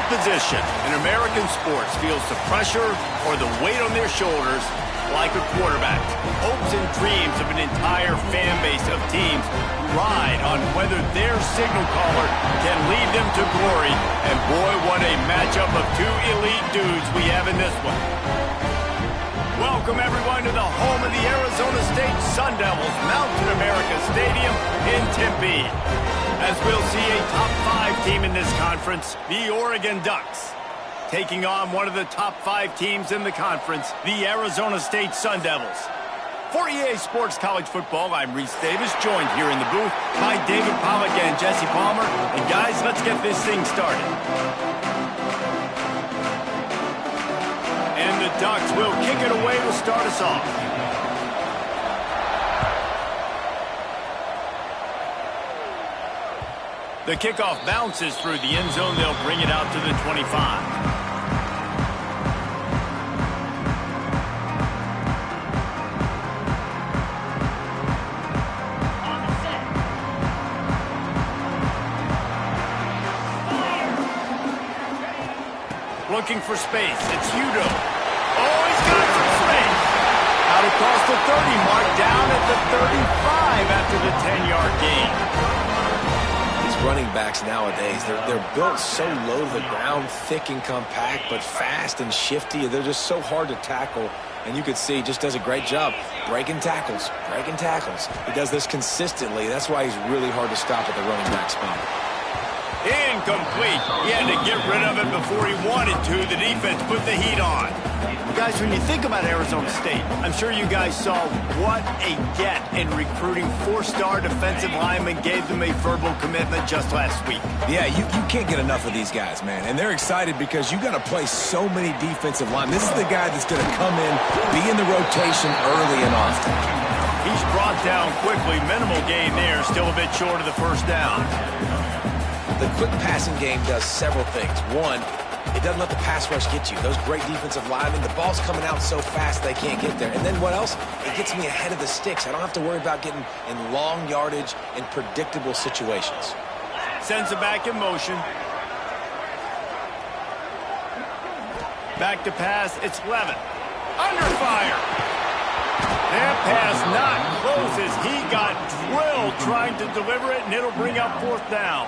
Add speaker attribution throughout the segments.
Speaker 1: position in American sports feels the pressure or the weight on their shoulders like a quarterback. Hopes and dreams of an entire fan base of teams ride on whether their signal caller can lead them to glory. And boy, what a matchup of two elite dudes we have in this one. Welcome, everyone, to the home of the Arizona State Sun Devils, Mountain America Stadium in Tempe. As we'll see a top 5 team in this conference, the Oregon Ducks, taking on one of the top 5 teams in the conference, the Arizona State Sun Devils. For EA Sports College Football, I'm Reese Davis, joined here in the booth by David Pollack and Jesse Palmer. And guys, let's get this thing started. And the Ducks will kick it away to start us off. The kickoff bounces through the end zone. They'll bring it out to the 25. Looking for space. It's Udo. Oh, he's got some space. Out across the 30 mark, down at the 35 after the 10-yard gain.
Speaker 2: Running backs nowadays, they're built so low to the ground, thick and compact, but fast and shifty. They're just so hard to tackle, and you could see he just does a great job breaking tackles. He does this consistently. That's why he's really hard to stop at the running back spot.
Speaker 1: Incomplete. He had to get rid of it before he wanted to. The defense put the heat on. Guys, when you think about Arizona State, I'm sure you guys saw what a get in recruiting 4-star defensive linemen gave them a verbal commitment just last week.
Speaker 3: Yeah, you can't get enough of these guys, man. And they're excited because you got to play so many defensive linemen. This is the guy that's going to come in, be in the rotation early and often.
Speaker 1: He's brought down quickly. Minimal gain there, still a bit short of the first down.
Speaker 2: The quick passing game does several things. One, it doesn't let the pass rush get you. Those great defensive linemen, the ball's coming out so fast they can't get there. And then what else? It gets me ahead of the sticks. I don't have to worry about getting in long yardage and predictable situations.
Speaker 1: Sends it back in motion. Back to pass. It's Levin. Under fire. That pass not close as he got drilled trying to deliver it, and it'll bring up 4th down.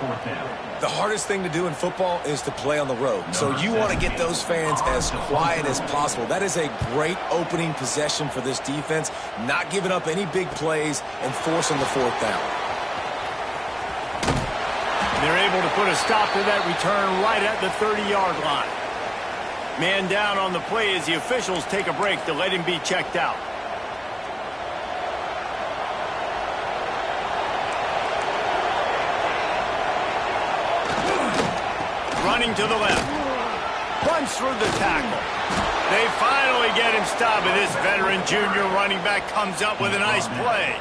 Speaker 3: The hardest thing to do in football is to play on the road. So you want to get those fans as quiet as possible. That is a great opening possession for this defense, not giving up any big plays and forcing the 4th down.
Speaker 1: They're able to put a stop to that return right at the 30-yard line. Man down on the play as the officials take a break to let him be checked out. Running to the left. Runs through the tackle. They finally get him stopped, and this veteran junior running back comes up with a nice play.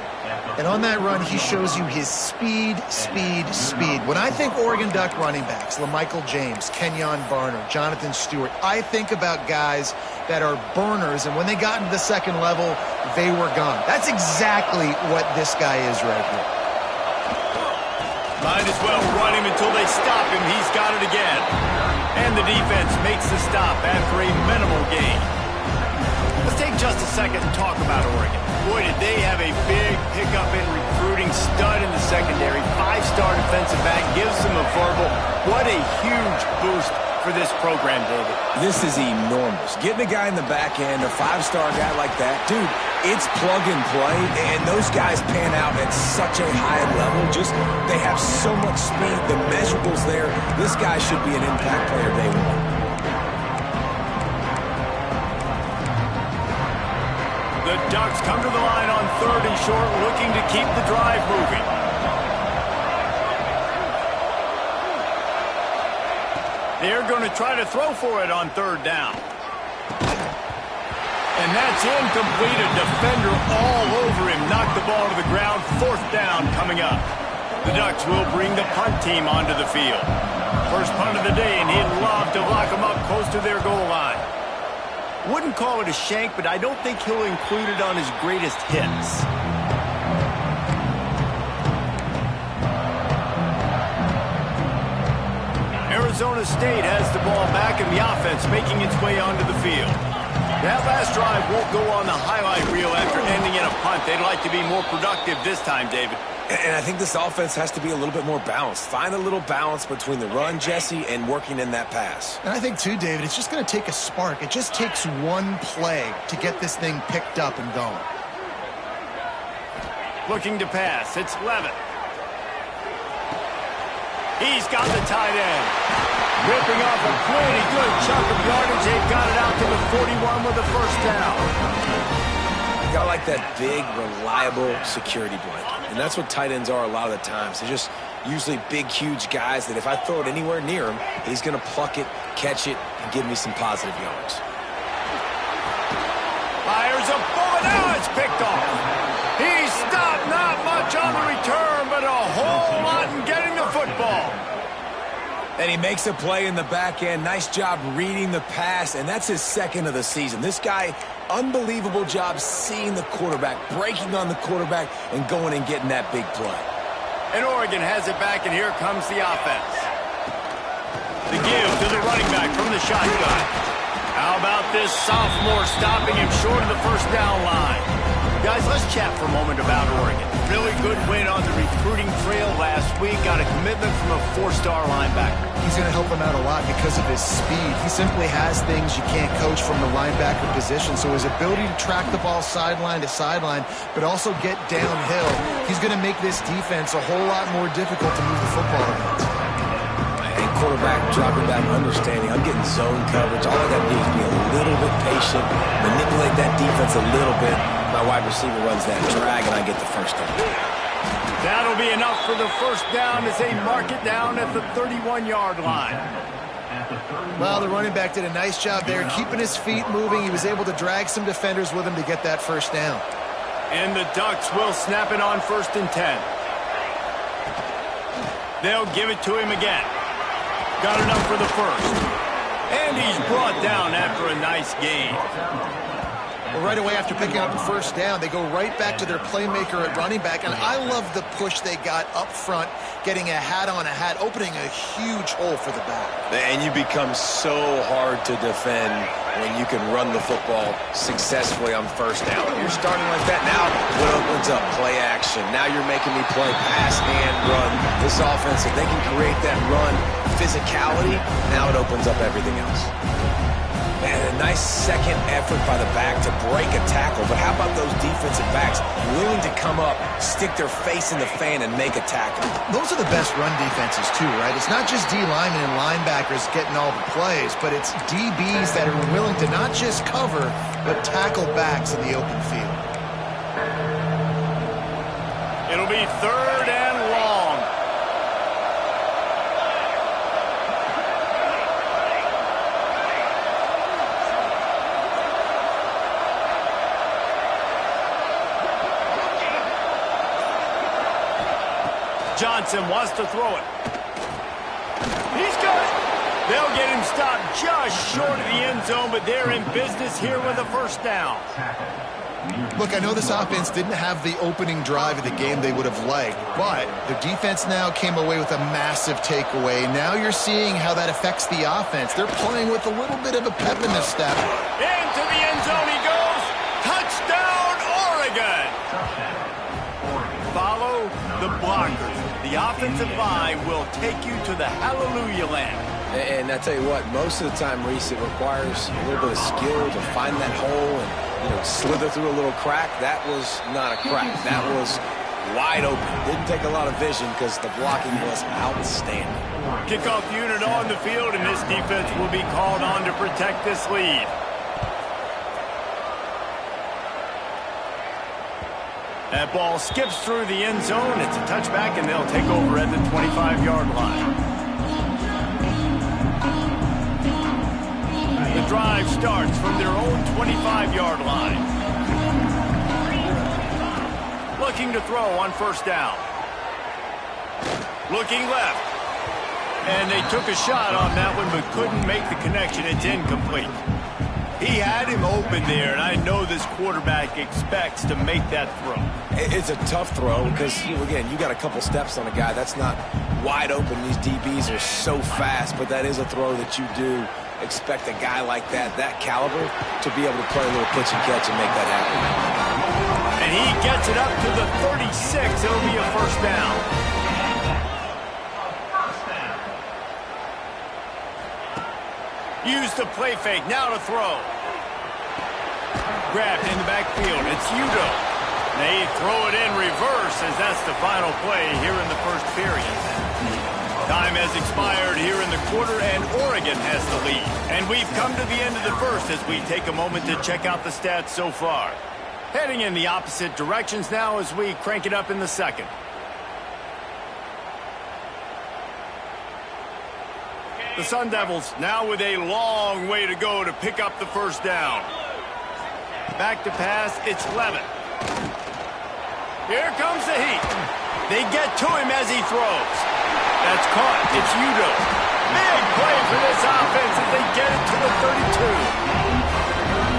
Speaker 4: And on that run, he shows you his speed. When I think Oregon Duck running backs, LaMichael James, Kenyon Barner, Jonathan Stewart, I think about guys that are burners, and when they got into the second level, they were gone. That's exactly what this guy is right here.
Speaker 1: Might as well run him until they stop him. He's got it again. And the defense makes the stop after a minimal gain. Let's take just a second and talk about Oregon. Boy, did they have a big pickup in recruiting. Stud in the secondary. 5-star defensive back. Gives them a verbal. What a huge boost for this program, David.
Speaker 3: This is enormous. Getting a guy in the back end, a 5-star guy like that, dude, it's plug and play, and those guys pan out at such a high level. Just, they have so much speed. The measurables there. This guy should be an impact player day one.
Speaker 1: The Ducks come to the line on 3rd and short, looking to keep the drive moving. They're going to try to throw for it on 3rd down. And that's incomplete. A defender all over him. Knocked the ball to the ground. 4th down coming up. The Ducks will bring the punt team onto the field. First punt of the day, and he'd love to lock them up close to their goal line. Wouldn't call it a shank, but I don't think he'll include it on his greatest hits. Arizona State has the ball back and the offense making its way onto the field. That last drive won't go on the highlight reel after ending in a punt. They'd like to be more productive this time, David.
Speaker 2: And I think this offense has to be a little bit more balanced. Find a little balance between the run, Jesse, and working in that pass.
Speaker 4: And I think, too, David, it's just going to take a spark. It just takes one play to get this thing picked up and going.
Speaker 1: Looking to pass. It's Levitt. He's got the tight end. Ripping off a pretty good chunk of yardage. They've got it out to the 41 with the first down.
Speaker 2: You gotta like that big, reliable security blanket. And that's what tight ends are a lot of the times. They're just usually big, huge guys that if I throw it anywhere near him, he's going to pluck it, catch it, and give me some positive yards.
Speaker 1: Fires a bullet. Now it's picked off. He stopped, not much on the return, but a whole lot in getting the football.
Speaker 2: And he makes a play in the back end. Nice job reading the pass, and that's his second of the season. This guy, unbelievable job seeing the quarterback, breaking on the quarterback, and going and getting that big play.
Speaker 1: And Oregon has it back, and here comes the offense. The give to the running back from the shotgun. How about this sophomore stopping him short of the first down line? Guys, let's chat for a moment about Oregon. Really good win on the recruiting trail last week. Got a commitment from a 4-star linebacker.
Speaker 4: He's going to help him out a lot because of his speed. He simply has things you can't coach from the linebacker position. So his ability to track the ball sideline to sideline, but also get downhill, he's going to make this defense a whole lot more difficult to move the football against.
Speaker 2: And quarterback dropping back, understanding I'm getting zone coverage. All I got to do is be a little bit patient, manipulate that defense a little bit. My wide receiver runs that drag, and I get the first down.
Speaker 1: That'll be enough for the first down as they mark it down at the 31-yard line.
Speaker 4: Well, the running back did a nice job there, keeping his feet moving. He was able to drag some defenders with him to get that first down.
Speaker 1: And the Ducks will snap it on 1st and 10. They'll give it to him again. Got enough for the first. And he's brought down after a nice gain.
Speaker 4: Well, right away after picking up the first down, they go right back to their playmaker at running back. And I love the push they got up front, getting a hat on a hat, opening a huge hole for the back.
Speaker 2: And you become so hard to defend when you can run the football successfully on first down. You're starting like that. Now what opens up? Play action. Now you're making me play pass and run. This offense, if they can create that run physicality, now it opens up everything else. And a nice second effort by the back to break a tackle. But how about those defensive backs willing to come up, stick their face in the fan, and make a tackle?
Speaker 4: Those are the best run defenses, too, right? It's not just D linemen and linebackers getting all the plays, but it's DBs that are willing to not just cover, but tackle backs in the open field.
Speaker 1: It'll be 3rd and long. Johnson wants to throw it. He's got it. They'll get him stopped just short of the end zone, but they're in business here with a first down.
Speaker 4: Look, I know this offense didn't have the opening drive of the game they would have liked, but the defense now came away with a massive takeaway. Now you're seeing how that affects the offense. They're playing with a little bit of a pep in their step.
Speaker 1: Into the end zone he goes. Touchdown, Oregon. Follow the blockers. The offensive line will take you to the hallelujah land.
Speaker 2: And I tell you what, most of the time, Reese, it requires a little bit of skill to find that hole and slither through a little crack. That was not a crack. That was wide open. Didn't take a lot of vision because the blocking was outstanding.
Speaker 1: Kickoff unit on the field, and this defense will be called on to protect this lead. That ball skips through the end zone. It's a touchback, and they'll take over at the 25-yard line. The drive starts from their own 25-yard line. Looking to throw on first down. Looking left. And they took a shot on that one, but couldn't make the connection. It's incomplete. He had him open there, and I know this quarterback expects to make that throw.
Speaker 2: It's a tough throw because, again, you got a couple steps on a guy. That's not wide open. These DBs are so fast, but that is a throw that you do expect a guy like that caliber, to be able to play a little pitch and catch and make that happen.
Speaker 1: And he gets it up to the 36. It'll be a first down. Use the play fake. Now to throw. Grabbed in the backfield. It's Udo. They throw it in reverse as that's the final play here in the first period. Time has expired here in the quarter, and Oregon has the lead. And we've come to the end of the first as we take a moment to check out the stats so far. Heading in the opposite directions now as we crank it up in the second. The Sun Devils now with a long way to go to pick up the first down. Back to pass, it's Levitt. Here comes the heat. They get to him as he throws. That's caught. It's Udo. Big play for this offense as they get it to the 32.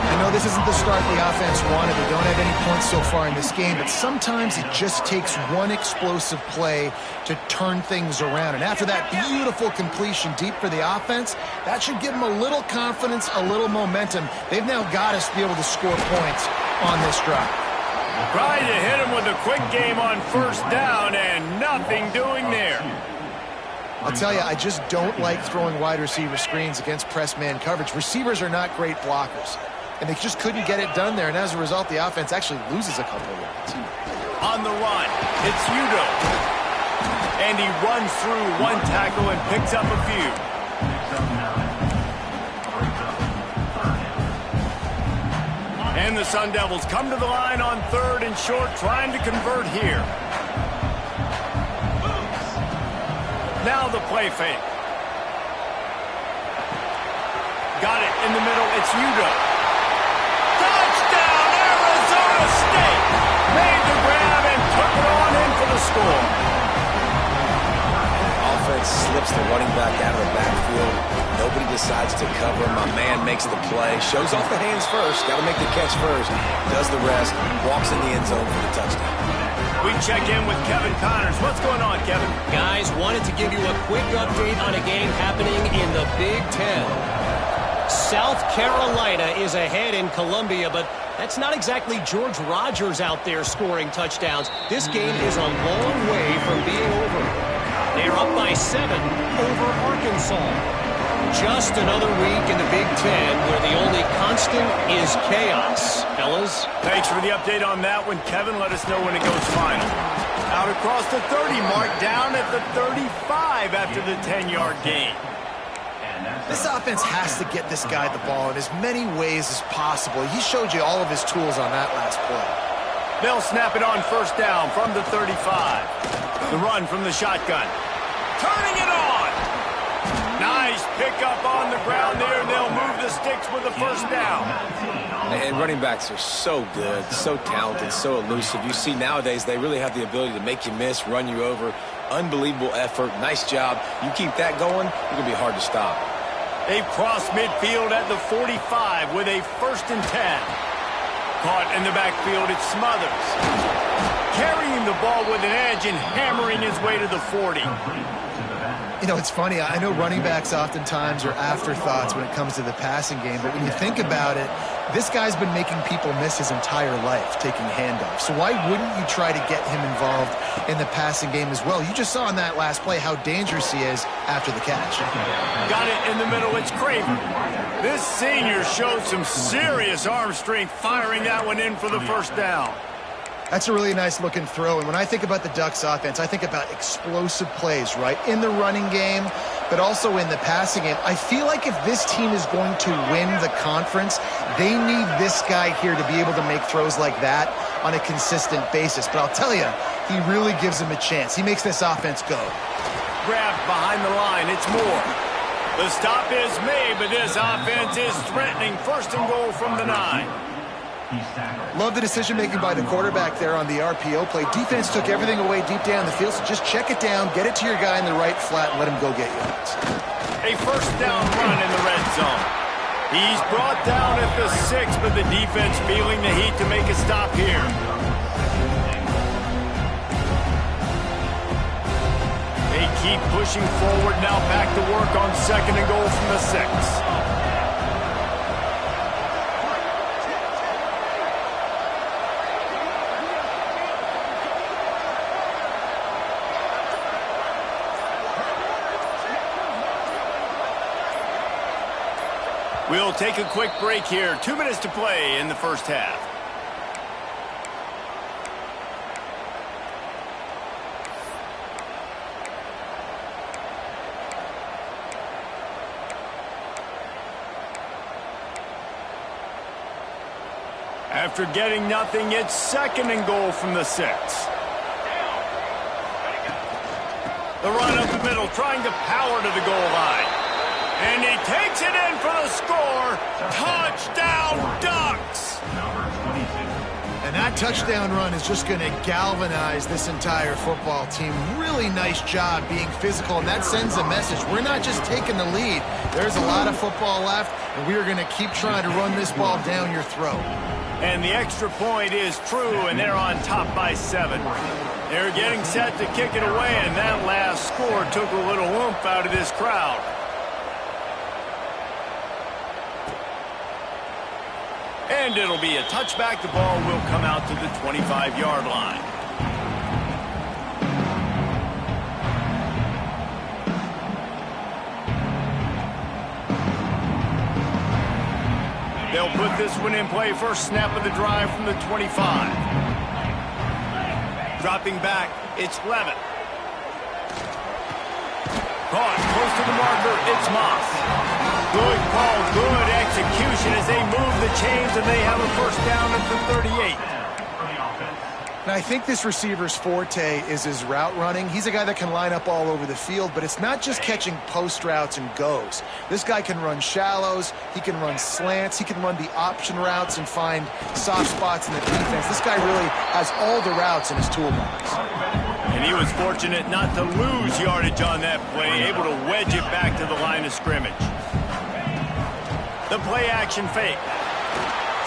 Speaker 4: I know this isn't the start the offense wanted. They don't have any points so far in this game, but sometimes it just takes one explosive play to turn things around. And after that beautiful completion deep for the offense, that should give them a little confidence, a little momentum. They've now got us to be able to score points on this drive.
Speaker 1: Trying to hit him with a quick game on first down, and nothing doing there.
Speaker 4: I'll tell you, I just don't like throwing wide receiver screens against press man coverage. Receivers are not great blockers, and they just couldn't get it done there, and as a result, the offense actually loses a couple of yards.
Speaker 1: On the run, it's Udo. And he runs through one tackle and picks up a few. And the Sun Devils come to the line on third and short, trying to convert here. Now the play fake. Got it in the middle. It's Udo. Touchdown, Arizona State! Made the grab and took it on in for the score.
Speaker 2: Offense slips the running back out of the backfield. Nobody decides to cover. My man makes the play. Shows off the hands first. Got to make the catch first. Does the rest. Walks in the end zone for the touchdown.
Speaker 1: We check in with Kevin Connors. What's going on, Kevin?
Speaker 5: Guys, wanted to give you a quick update on a game happening in the Big Ten. South Carolina is ahead in Columbia, but that's not exactly George Rogers out there scoring touchdowns. This game is a long way from being over. They're up by 7 over Arkansas. Just another week in the Big Ten where the only constant is chaos. Fellas?
Speaker 1: Thanks for the update on that one, Kevin. Let us know when it goes final. Out across the 30 mark, down at the 35 after the 10-yard gain.
Speaker 4: This offense has to get this guy the ball in as many ways as possible. He showed you all of his tools on that last play.
Speaker 1: They'll snap it on first down from the 35. The run from the shotgun. Turning it on. Nice pickup on the ground there, and they'll move the sticks with the first down.
Speaker 2: And running backs are so good, so talented, so elusive. You see nowadays they really have the ability to make you miss, run you over. Unbelievable effort. Nice job. You keep that going, it's going to be hard to stop.
Speaker 1: They've crossed midfield at the 45 with a 1st and 10. Caught in the backfield, it's Smothers. Carrying the ball with an edge and hammering his way to the 40.
Speaker 4: You know, it's funny. I know running backs oftentimes are afterthoughts when it comes to the passing game, but when you think about it, this guy's been making people miss his entire life taking handoffs. So why wouldn't you try to get him involved in the passing game as well? You just saw in that last play how dangerous he is after the catch.
Speaker 1: Got it in the middle. It's Craven. This senior showed some serious arm strength firing that one in for the first down.
Speaker 4: That's a really nice looking throw. And when I think about the Ducks offense, I think about explosive plays, right? In the running game, but also in the passing game. I feel like if this team is going to win the conference, they need this guy here to be able to make throws like that on a consistent basis. But I'll tell you, he really gives them a chance. He makes this offense go.
Speaker 1: Grabbed behind the line. It's Moore. The stop is made, but this offense is threatening. 1st and goal from the 9.
Speaker 4: Love the decision-making by the quarterback there on the RPO play. Defense took everything away deep down the field, so just check it down, get it to your guy in the right flat, and let him go get yards.
Speaker 1: A 1st down run in the red zone. He's brought down at the 6, but the defense feeling the heat to make a stop here. They keep pushing forward. Now back to work on 2nd and goal from the 6. We'll take a quick break here. 2 minutes to play in the first half. After getting nothing, it's 2nd and goal from the 6. The run up the middle, trying to power to the goal line. And he takes it in for the score. Touchdown, Ducks!
Speaker 4: And that touchdown run is just going to galvanize this entire football team. Really nice job being physical, and that sends a message. We're not just taking the lead. There's a lot of football left, and we are going to keep trying to run this ball down your throat.
Speaker 1: And the extra point is true, and they're on top by 7. They're getting set to kick it away, and that last score took a little oomph out of this crowd. And it'll be a touchback. The ball will come out to the 25-yard line. They'll put this one in play. First snap of the drive from the 25. Dropping back, it's Levitt. Caught close to the marker, it's Moss. Good call, good execution as they move the chains, and they have a first down at the 38.
Speaker 4: And I think this receiver's forte is his route running. He's a guy that can line up all over the field, but it's not just catching post routes and goes. This guy can run shallows, he can run slants, he can run the option routes and find soft spots in the defense. This guy really has all the routes in his toolbox.
Speaker 1: And he was fortunate not to lose yardage on that play, able to wedge it back to the line of scrimmage. The play action fake.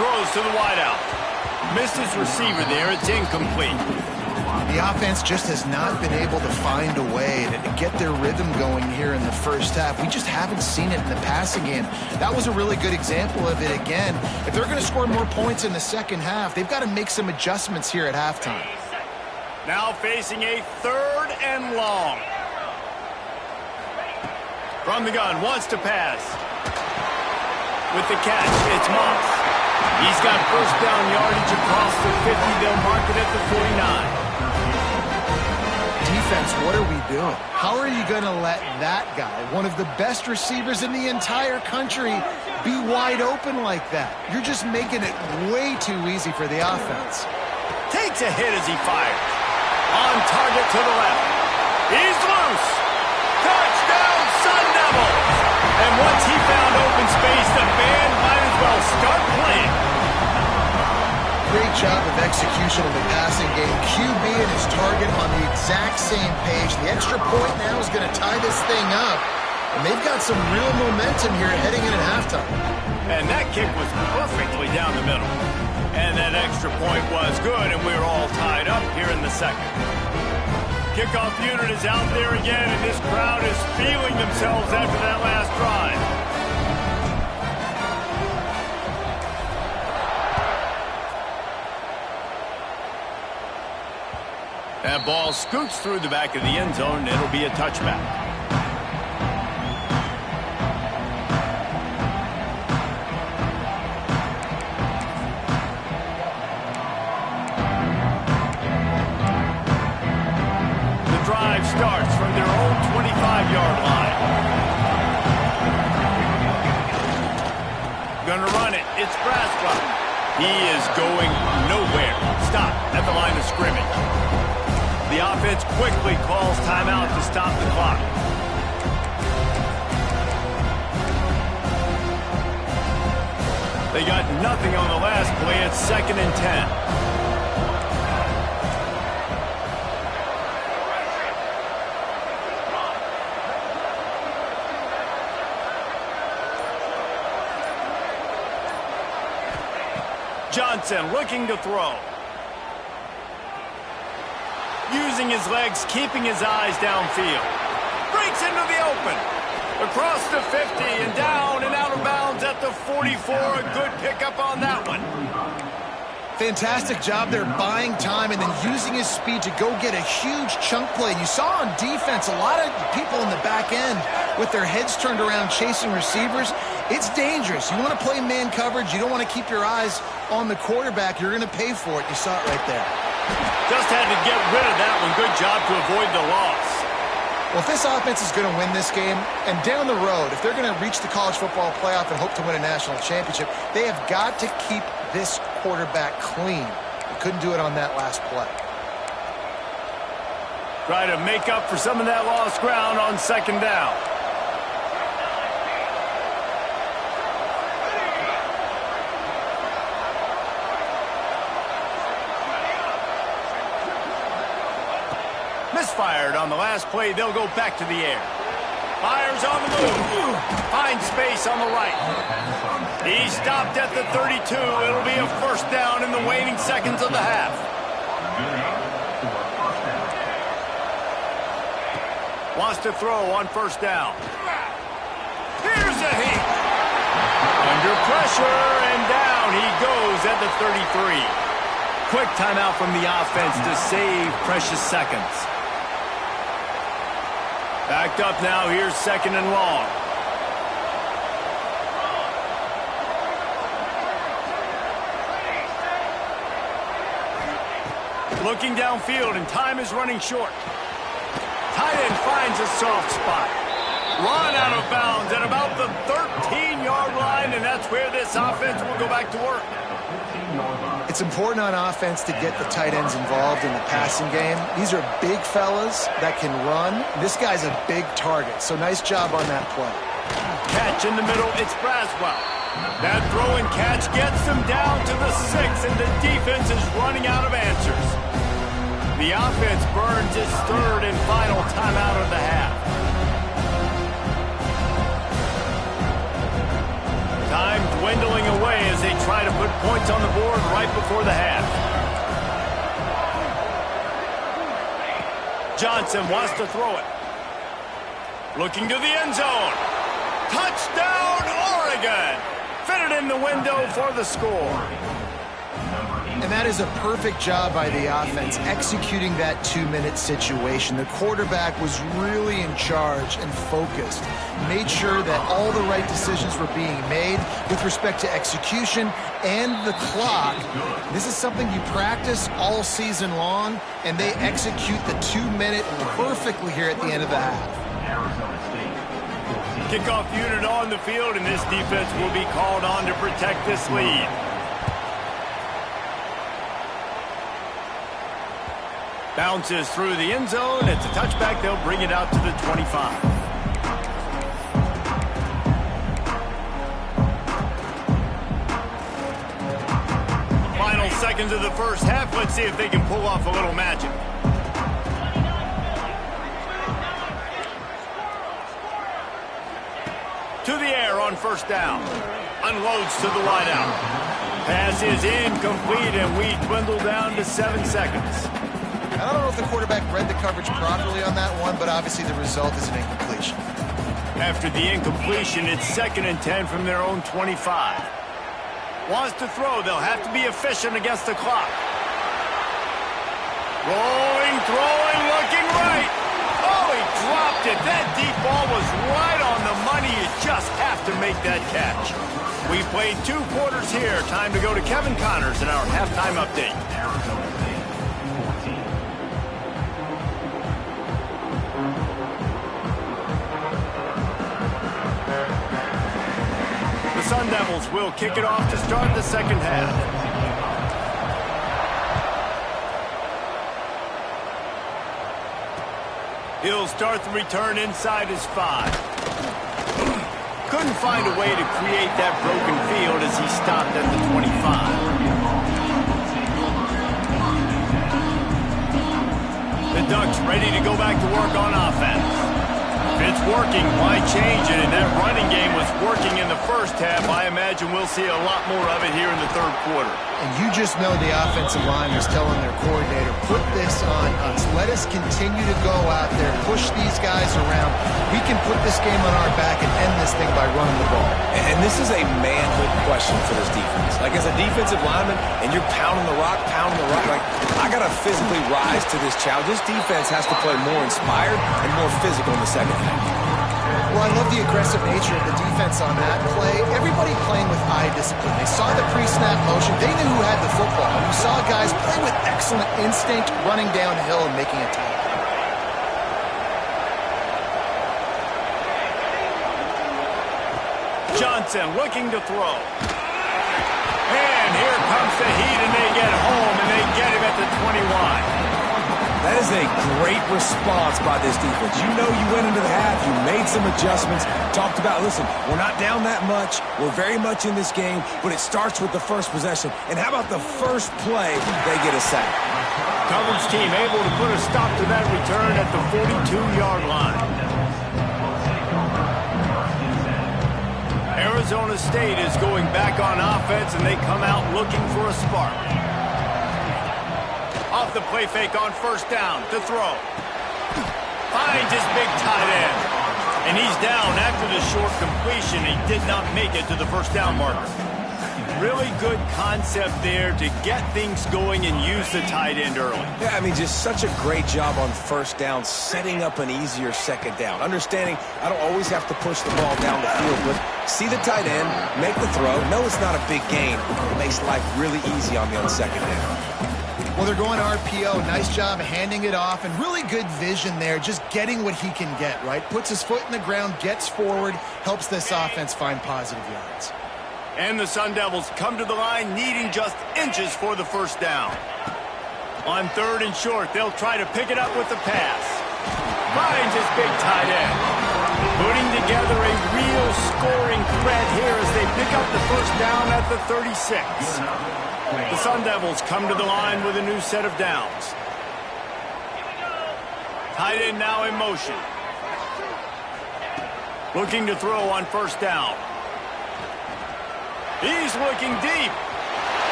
Speaker 1: Throws to the wideout. Missed his receiver there. It's incomplete.
Speaker 4: The offense just has not been able to find a way to get their rhythm going here in the first half. We just haven't seen it in the passing game. That was a really good example of it again. If they're going to score more points in the second half, they've got to make some adjustments here at halftime.
Speaker 1: Now facing a 3rd and long. From the gun, wants to pass. With the catch, it's Moss. He's got first down yardage across the 50. They'll mark it at the 49.
Speaker 4: Defense, what are we doing? How are you going to let that guy, one of the best receivers in the entire country, be wide open like that? You're just making it way too easy for the offense.
Speaker 1: Takes a hit as he fires. On target to the left. He's loose. Touchdown, Sun Devils. And once he found open space, the band might as well start playing.
Speaker 4: Great job of execution in the passing game. QB and his target on the exact same page. The extra point now is going to tie this thing up. And they've got some real momentum here heading in at halftime.
Speaker 1: And that kick was perfectly down the middle. And that extra point was good, and we're all tied up here in the second. Kickoff unit is out there again, and this crowd is feeling themselves after that last drive. That ball scoots through the back of the end zone, and it'll be a touchback. Starts from their own 25-yard line. Gonna run it. It's Braswell. He is going nowhere. Stop at the line of scrimmage. The offense quickly calls timeout to stop the clock. They got nothing on the last play. It's 2nd and 10. Johnson looking to throw. Using his legs, keeping his eyes downfield. breaks into the open. Across the 50 and down and out of bounds at the 44. A good pickup on that one.
Speaker 4: Fantastic job there buying time and then using his speed to go get a huge chunk play. And you saw on defense a lot of people in the back end with their heads turned around chasing receivers. It's dangerous. You want to play man coverage. You don't want to keep your eyes on the quarterback. You're going to pay for it. You saw it right there.
Speaker 1: Just had to get rid of that one. Good job to avoid the loss.
Speaker 4: Well, if this offense is going to win this game, and down the road, if they're going to reach the college football playoff and hope to win a national championship, they have got to keep this quarterback clean. They couldn't do it on that last play.
Speaker 1: Try to make up for some of that lost ground on second down. Misfired on the last play. They'll go back to the air. Fires on the move. Finds space on the right. He stopped at the 32. It'll be a first down in the waning seconds of the half. Wants to throw on first down. Here's a heat. Under pressure and down he goes at the 33. Quick timeout from the offense to save precious seconds. Backed up now. Here's second and long. Looking downfield, and time is running short. Tight end finds a soft spot. Run out of bounds at about the 13-yard line, and that's where this offense will go back to work.
Speaker 4: It's important on offense to get the tight ends involved in the passing game. These are big fellas that can run. This guy's a big target, so nice job on that play.
Speaker 1: Catch in the middle, it's Braswell. That throw and catch gets them down to the 6, and the defense is running out of answers. The offense burns its third and final timeout of the half. Time dwindling away as they try to put points on the board right before the half. Johnson wants to throw it. Looking to the end zone. Touchdown, Oregon! Fitted in the window for the score.
Speaker 4: And that is a perfect job by the offense, executing that 2-minute situation. The quarterback was really in charge and focused. Made sure that all the right decisions were being made with respect to execution and the clock. This is something you practice all season long, and they execute the 2-minute perfectly here at the end of the half.
Speaker 1: Kickoff unit on the field, and this defense will be called on to protect this lead. Bounces through the end zone. It's a touchback. They'll bring it out to the 25. Final seconds of the first half. Let's see if they can pull off a little magic. To the air on first down. Unloads to the wideout. Pass is incomplete, and we dwindle down to 7 seconds.
Speaker 4: I don't know if the quarterback read the coverage properly on that one, but obviously the result is an incompletion.
Speaker 1: After the incompletion, it's 2nd and 10 from their own 25. Wants to throw. They'll have to be efficient against the clock. Rolling, throwing, looking right. Oh, he dropped it. That deep ball was right on the money. You just have to make that catch. We played 2 quarters here. Time to go to Kevin Connors in our halftime update. Sun Devils will kick it off to start the second half. He'll start the return inside his 5. Couldn't find a way to create that broken field as he stopped at the 25. The Ducks ready to go back to work on offense. If it's working, why change it? And that running game was working in the first half. I imagine we'll see a lot more of it here in the third quarter.
Speaker 4: And you just know the offensive line was telling their coordinator, put this on us. Let us continue to go out there, push these guys around. We can put this game on our back and end this thing by running the ball.
Speaker 3: And this is a manhood question for this defense. Like, as a defensive lineman, and you're pounding the rock, like, I got to physically rise to this challenge. This defense has to play more inspired and more physical in the second half.
Speaker 4: Well, I love the aggressive nature of the defense on that play. Everybody playing with eye discipline. They saw the pre-snap motion. They knew who had the football. You saw guys play with excellent instinct, running downhill and making a tackle.
Speaker 1: Johnson looking to throw. And here comes the heat, and they get home, and they get him at the 21.
Speaker 3: That is a great response by this defense. You know you went into the half, you made some adjustments, talked about, listen, we're not down that much, we're very much in this game, but it starts with the first possession. And how about the first play, they get a sack?
Speaker 1: Coverage team able to put a stop to that return at the 42-yard line. Arizona State is going back on offense, and they come out looking for a spark. Off the play fake on first down to throw. Finds his big tight end. And he's down after the short completion. He did not make it to the first down marker. Really good concept there to get things going and use the tight end early.
Speaker 3: Yeah, I mean, just such a great job on first down, setting up an easier second down. Understanding I don't always have to push the ball down the field, but see the tight end, make the throw. No, it's not a big gain. It makes life really easy on me on second down.
Speaker 4: Well, they're going RPO. Nice job handing it off, and really good vision there, just getting what he can get, right? Puts his foot in the ground, gets forward, helps this offense find positive yards.
Speaker 1: And the Sun Devils come to the line needing just inches for the first down. On third and short, they'll try to pick it up with the pass. Finds his big tight end. Putting together a real scoring threat here as they pick up the first down at the 36. The Sun Devils come to the line with a new set of downs. Tight end now in motion. Looking to throw on first down. He's looking deep.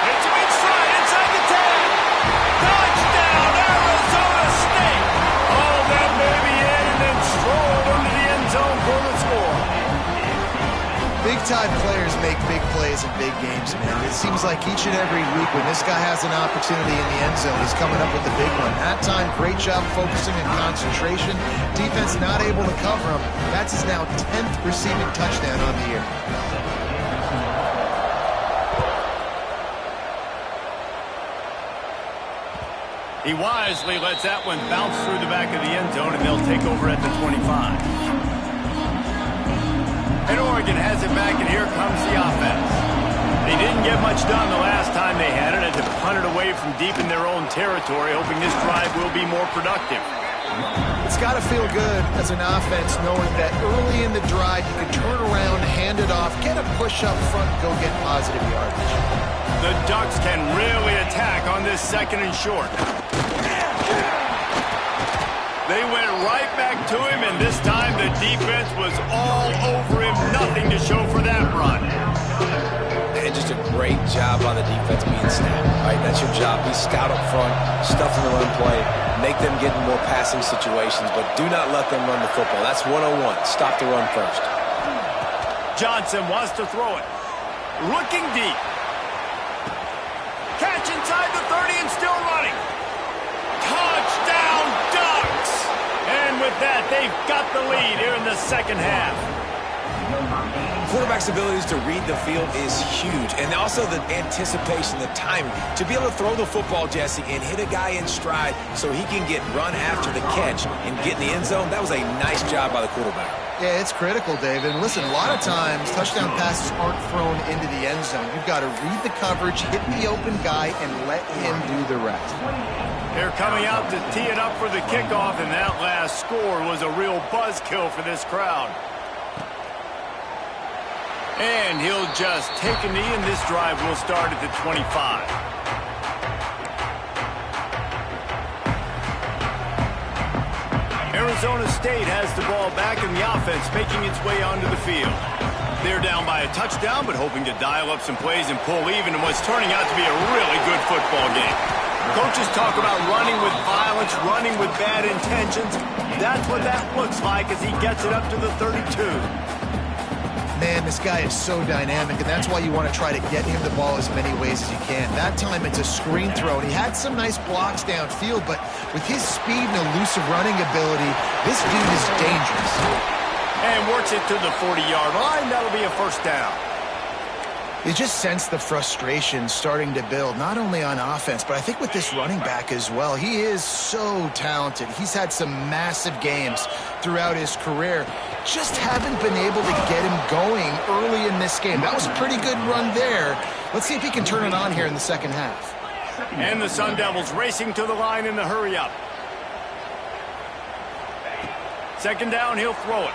Speaker 1: It's inside the 10. Touchdown, Arizona State. Oh, that may be it, and then strolled into the end zone for the score.
Speaker 4: Big-time players make big plays in big games, man. It seems like each and every week when this guy has an opportunity in the end zone, he's coming up with the big one. That time, great job focusing and concentration. Defense not able to cover him. That's his now 10th receiving touchdown on the year.
Speaker 1: He wisely lets that one bounce through the back of the end zone, and they'll take over at the 25. And Oregon has it back, and here comes the offense. They didn't get much done the last time they had it, and to punt it away from deep in their own territory, hoping this drive will be more productive.
Speaker 4: It's got to feel good as an offense knowing that early in the drive you can turn around, hand it off, get a push up front, and go get positive yardage.
Speaker 1: The Ducks can really attack on this second and short. They went right back to him, and this time the defense was all over him. Nothing to show for that run.
Speaker 3: And just a great job on the defense being snapped, right? That's your job. Be scout up front, stuff in the run play, make them get in more passing situations, but do not let them run the football. That's 101. Stop the run first.
Speaker 1: Johnson wants to throw it. Looking deep. Catch inside the 30 and still running. Touchdown, Ducks! And with that, they've got the lead here in the second half.
Speaker 3: Quarterback's abilities to read the field is huge, and also the anticipation, the timing. To be able to throw the football, Jesse, and hit a guy in stride so he can get run after the catch and get in the end zone, that was a nice job by the quarterback.
Speaker 4: Yeah, it's critical, David. And listen, a lot of times touchdown passes aren't thrown into the end zone. You've got to read the coverage, hit the open guy, and let him do the rest.
Speaker 1: They're coming out to tee it up for the kickoff, and that last score was a real buzzkill for this crowd. And he'll just take a knee, and this drive will start at the 25. Arizona State has the ball back in the offense, making its way onto the field. They're down by a touchdown, but hoping to dial up some plays and pull even in what's turning out to be a really good football game. Coaches talk about running with violence, running with bad intentions. That's what that looks like as he gets it up to the 32.
Speaker 4: Man, this guy is so dynamic, and that's why you want to try to get him the ball as many ways as you can. That time it's a screen throw, and he had some nice blocks downfield, but with his speed and elusive running ability, this dude is dangerous.
Speaker 1: And works it to the 40-yard line. That'll be a first down.
Speaker 4: You just sense the frustration starting to build, not only on offense, but I think with this running back as well. He is so talented. He's had some massive games throughout his career. Just haven't been able to get him going early in this game. That was a pretty good run there. Let's see if he can turn it on here in the second half.
Speaker 1: And the Sun Devils racing to the line in the hurry-up. Second down, he'll throw it.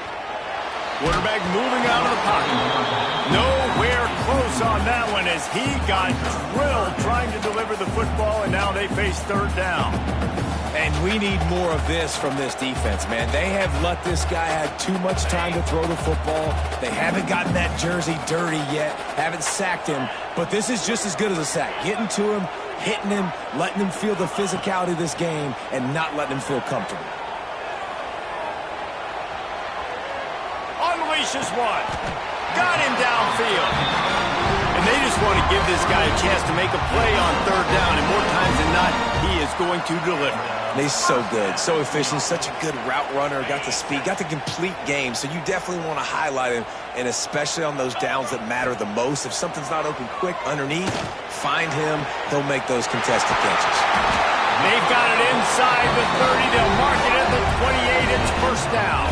Speaker 1: Quarterback moving out of the pocket. Nowhere close on that one as he got drilled trying to deliver the football, and now they face third down.
Speaker 2: And we need more of this from this defense, man. They have let this guy have too much time to throw the football. They haven't gotten that jersey dirty yet, haven't sacked him, but this is just as good as a sack. Getting to him, hitting him, letting him feel the physicality of this game, and not letting him feel comfortable.
Speaker 1: Unleashes one. Got him downfield. And they just want to give this guy a chance to make a play on third down, and more times than not, he is going to deliver.
Speaker 2: He's so good, so efficient, such a good route runner, got the speed, got the complete game, so you definitely want to highlight him, and especially on those downs that matter the most. If something's not open quick underneath, find him, he'll make those contested catches.
Speaker 1: They've got it inside the 30. They'll mark it at the 28. It's first down.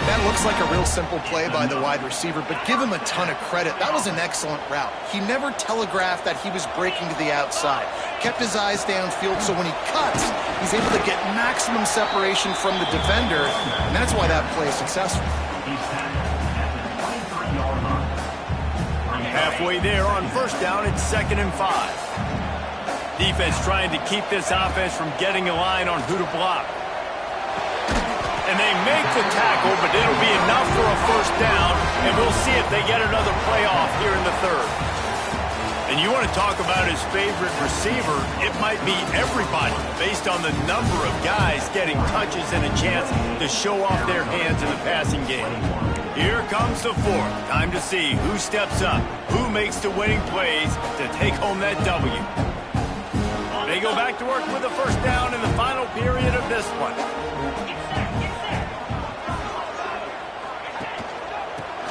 Speaker 4: That looks like a real simple play by the wide receiver, but give him a ton of credit. That was an excellent route. He never telegraphed that he was breaking to the outside. Kept his eyes downfield, so when he cuts, he's able to get maximum separation from the defender, and that's why that play is successful.
Speaker 1: Halfway there on first down, it's 2nd and 5. Defense trying to keep this offense from getting a line on who to block. And they make the tackle, but it'll be enough for a first down, and we'll see if they get another playoff here in the third. And you want to talk about his favorite receiver, it might be everybody, based on the number of guys getting touches and a chance to show off their hands in the passing game. Here comes the fourth. Time to see who steps up, who makes the winning plays to take home that W. They go back to work with the first down in the final period of this one.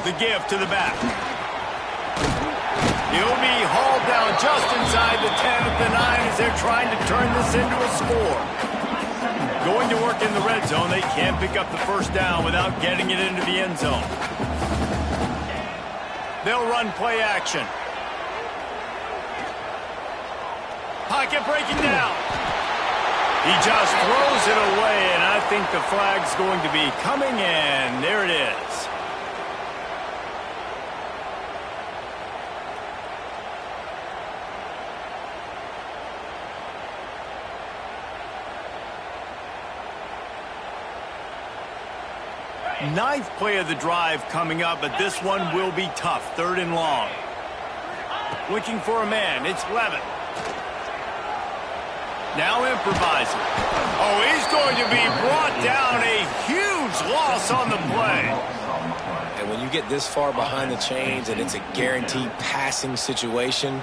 Speaker 1: The give to the back. He'll be hauled down just inside the 10 at the 9 as they're trying to turn this into a score. Going to work in the red zone, they can't pick up the first down without getting it into the end zone. They'll run play action. Pocket breaking down. He just throws it away, and I think the flag's going to be coming in. There it is. Ninth play of the drive coming up, but this one will be tough. 3rd and long. Looking for a man. It's Levitt. Now improvising. Oh, he's going to be brought down. A huge loss on the play.
Speaker 2: And when you get this far behind the chains and it's a guaranteed passing situation,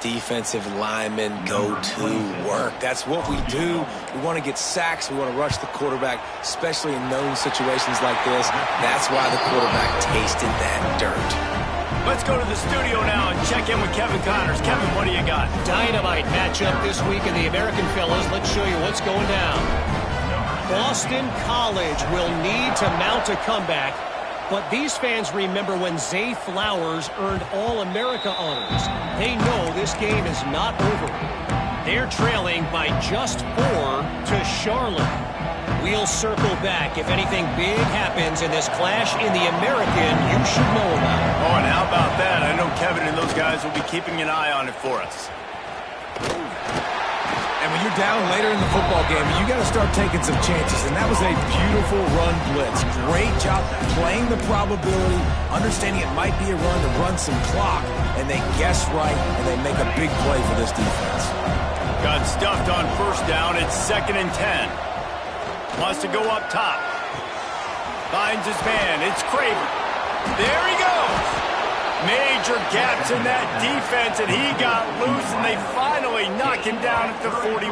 Speaker 2: defensive linemen go to work. That's what we do. We want to get sacks. We want to rush the quarterback, especially in known situations like this. That's why the quarterback tasted that dirt.
Speaker 1: Let's go to the studio now and check in with Kevin Connors. Kevin, what do you got?
Speaker 5: Dynamite matchup this week in the American Fellas. Let's show you what's going down. Boston College will need to mount a comeback, but these fans remember when Zay Flowers earned All-America honors. They know this game is not over. They're trailing by just 4 to Charlotte. We'll circle back if anything big happens in this clash in the American you should know about.
Speaker 1: Oh, and how about that? I know Kevin and those guys will be keeping an eye on it for us.
Speaker 2: And when you're down later in the football game, you got to start taking some chances. And that was a beautiful run blitz. Great job playing the probability, understanding it might be a run to run some clock, and they guess right, and they make a big play for this defense.
Speaker 1: Got stuffed on first down. It's 2nd and 10. Wants to go up top. Finds his man. It's Craven. There he goes. Major gaps in that defense, and he got loose, and they finally knock him down at the 41.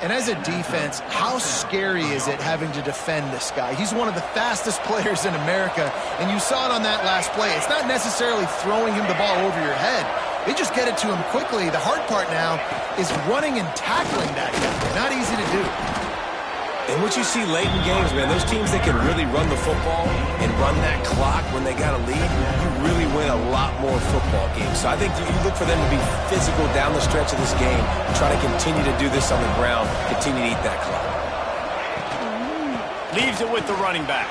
Speaker 4: And as a defense, how scary is it having to defend this guy? He's one of the fastest players in America, and you saw it on that last play. It's not necessarily throwing him the ball over your head. They just get it to him quickly. The hard part now is running and tackling that guy. Not easy to do.
Speaker 3: And what you see late in games, man, those teams that can really run the football and run that clock when they got a lead, you really win a lot more football games. So I think you look for them to be physical down the stretch of this game, try to continue to do this on the ground, continue to eat that clock.
Speaker 1: Leaves it with the running back.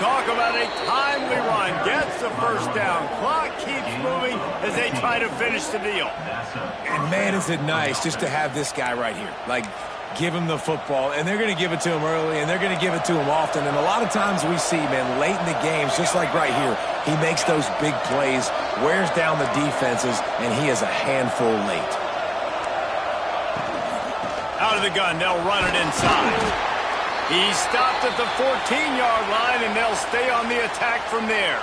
Speaker 1: Talk about a timely run. Gets the first down. Clock keeps moving as they try to finish the deal.
Speaker 3: And man, is it nice just to have this guy right here. Like, give him the football, and they're going to give it to him early, and they're going to give it to him often. And a lot of times we see, man, late in the games, just like right here, he makes those big plays, wears down the defenses, and he is a handful late.
Speaker 1: Out of the gun, they'll run it inside. He stopped at the 14-yard line, and they'll stay on the attack from there.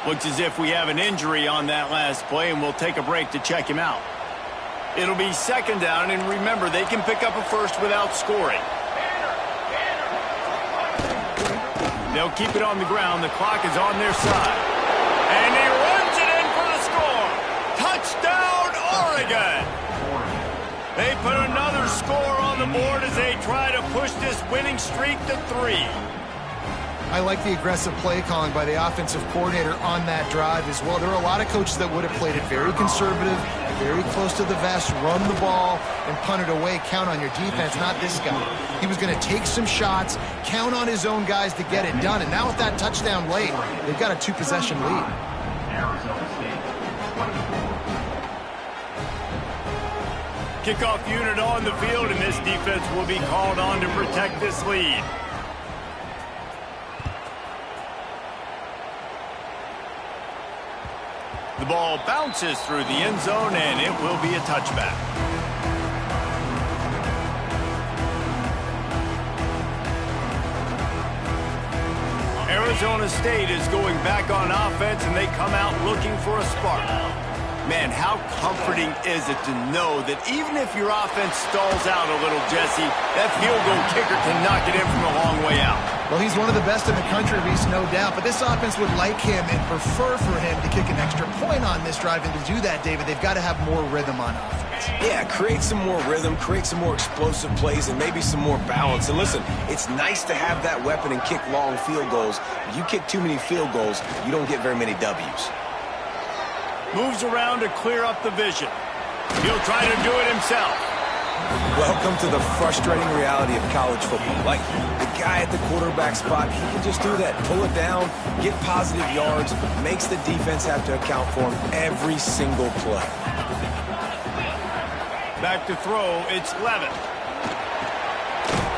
Speaker 1: Looks as if we have an injury on that last play, and we'll take a break to check him out. It'll be 2nd down, and remember, they can pick up a first without scoring. They'll keep it on the ground. The clock is on their side. And he runs it in for the score. Touchdown, Oregon! They put another score on the board as they try to push this winning streak to 3.
Speaker 4: I like the aggressive play calling by the offensive coordinator on that drive as well. There are a lot of coaches that would have played it very conservative, very close to the vest, run the ball, and punt it away. Count on your defense, not this guy. He was going to take some shots, count on his own guys to get it done. And now with that touchdown late, they've got a 2-possession lead.
Speaker 1: Kickoff unit on the field, and this defense will be called on to protect this lead. The ball bounces through the end zone, and it will be a touchback. Arizona State is going back on offense, and they come out looking for a spark. Man, how comforting is it to know that even if your offense stalls out a little, Jesse, that field goal kicker can knock it in from a long way out.
Speaker 4: Well, he's one of the best in the country, Reese, no doubt. But this offense would like him and prefer for him to kick an extra point on this drive. And to do that, David, they've got to have more rhythm on offense.
Speaker 3: Yeah, create some more rhythm, create some more explosive plays, and maybe some more balance. And listen, it's nice to have that weapon and kick long field goals. If you kick too many field goals, you don't get very many W's.
Speaker 1: Moves around to clear up the vision. He'll try to do it himself.
Speaker 3: Welcome to the frustrating reality of college football. Like, the guy at the quarterback spot, he can just do that. Pull it down, get positive yards, makes the defense have to account for him every single play.
Speaker 1: Back to throw, it's Levitt.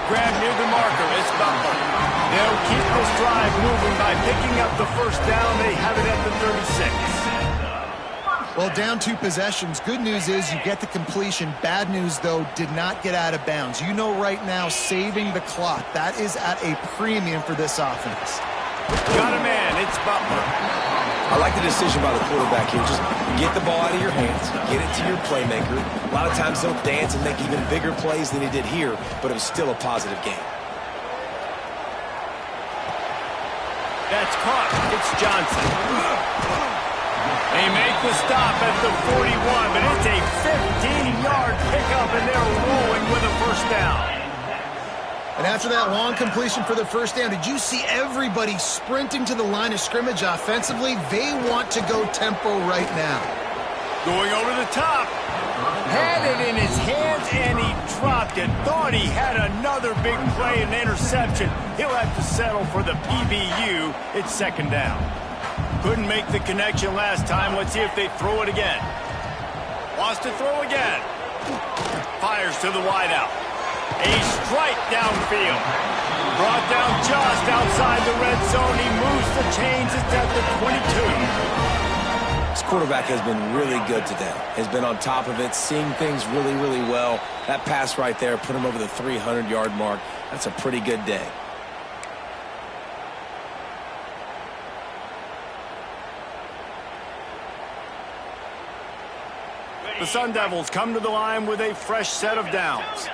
Speaker 1: Grab near the marker, it's Butler. They'll keep this drive moving by picking up the first down. They have it at the 36.
Speaker 4: Well, down 2 possessions. Good news is you get the completion. Bad news, though, did not get out of bounds. You know right now, saving the clock, that is at a premium for this offense.
Speaker 1: Got a man, it's Butler.
Speaker 3: I like the decision by the quarterback here. Just get the ball out of your hands, get it to your playmaker. A lot of times he'll dance and make even bigger plays than he did here, but it was still a positive game.
Speaker 1: That's caught. It's Johnson. They make the stop at the 41, but it's a 15-yard pickup, and they're rolling with a first down.
Speaker 4: And after that long completion for the first down, did you see everybody sprinting to the line of scrimmage offensively? They want to go tempo right now.
Speaker 1: Going over the top. Had it in his hands, and he dropped it. Thought he had another big play and interception. He'll have to settle for the PBU. It's 2nd down. Couldn't make the connection last time. Let's see if they throw it again. Wants to throw again. Fires to the wideout. A strike downfield. Brought down just outside the red zone. He moves the chains. It's at the 22.
Speaker 3: It's
Speaker 2: quarterback has been really good today. Has been on top of it, seeing things really, really well. That pass right there put him over the 300-yard mark. That's a pretty good day.
Speaker 1: The Sun Devils come to the line with a fresh set of downs.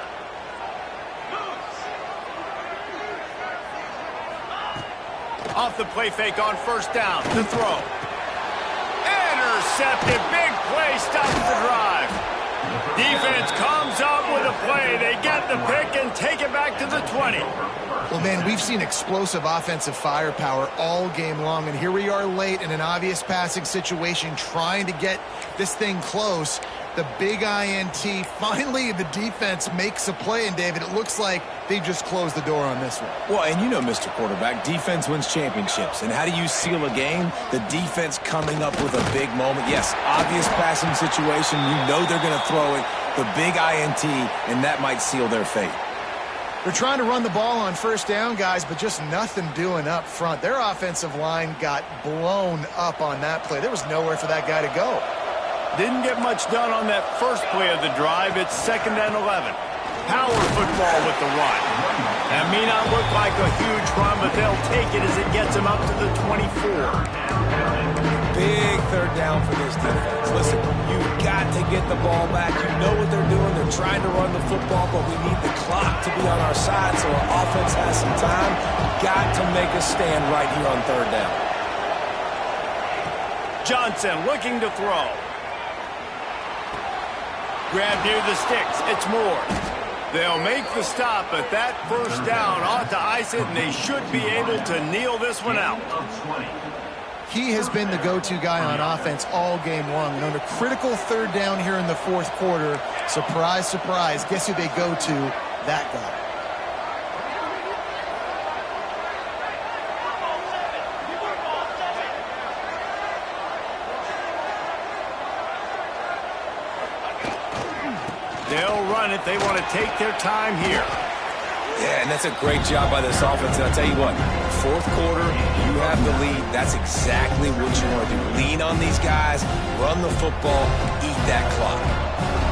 Speaker 1: Off the play fake on first down. The throw. Intercepted. Big play stops the drive. Defense comes up with a play. They get the pick and take it back to the 20.
Speaker 4: Well, man, we've seen explosive offensive firepower all game long, and here we are late in an obvious passing situation trying to get this thing close. The big INT. Finally, the defense makes a play, and David, it looks like they just closed the door on this one.
Speaker 2: Well, and you know, Mr. Quarterback, defense wins championships. And how do you seal a game? The defense coming up with a big moment. Yes, obvious passing situation. You know they're going to throw it. The big INT, and that might seal their fate.
Speaker 4: They're trying to run the ball on first down, guys, but just nothing doing up front. Their offensive line got blown up on that play. There was nowhere for that guy to go.
Speaker 1: Didn't get much done on that first play of the drive. It's 2nd and 11. Power football with the run. That may not look like a huge run, but they'll take it as it gets them up to the 24.
Speaker 2: Big third down for this defense. Listen, you've got to get the ball back. You know what they're doing. They're trying to run the football, but we need the clock to be on our side so our offense has some time. Got to make a stand right here on third down.
Speaker 1: Johnson looking to throw. Grab near the sticks. It's Moore. They'll make the stop, but that first down ought to ice it, and they should be able to kneel this one out.
Speaker 4: He has been the go-to guy on offense all game long. And on a critical third down here in the fourth quarter, surprise, surprise, guess who they go to? That guy.
Speaker 1: They'll run it. They want to take their time here.
Speaker 2: Yeah, and that's a great job by this offense. And I'll tell you what, fourth quarter, you have the lead. That's exactly what you want to do. Lean on these guys, run the football, eat that clock.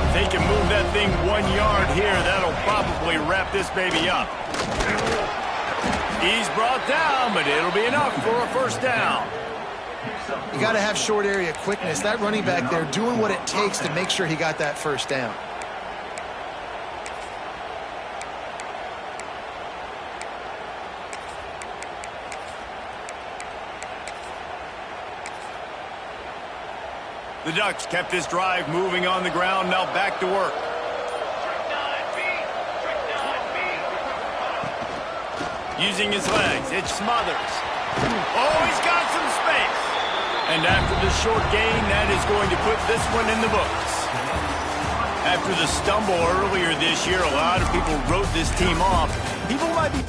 Speaker 1: If they can move that thing 1 yard here, that'll probably wrap this baby up. He's brought down, but it'll be enough for a first down.
Speaker 4: You got to have short area quickness. That running back there doing what it takes to make sure he got that first down.
Speaker 1: The Ducks kept this drive moving on the ground. Now back to work. Using his legs, it's Smothers. Oh, he's got some space. And after the short gain, that is going to put this one in the books. After the stumble earlier this year, a lot of people wrote this team off. People might be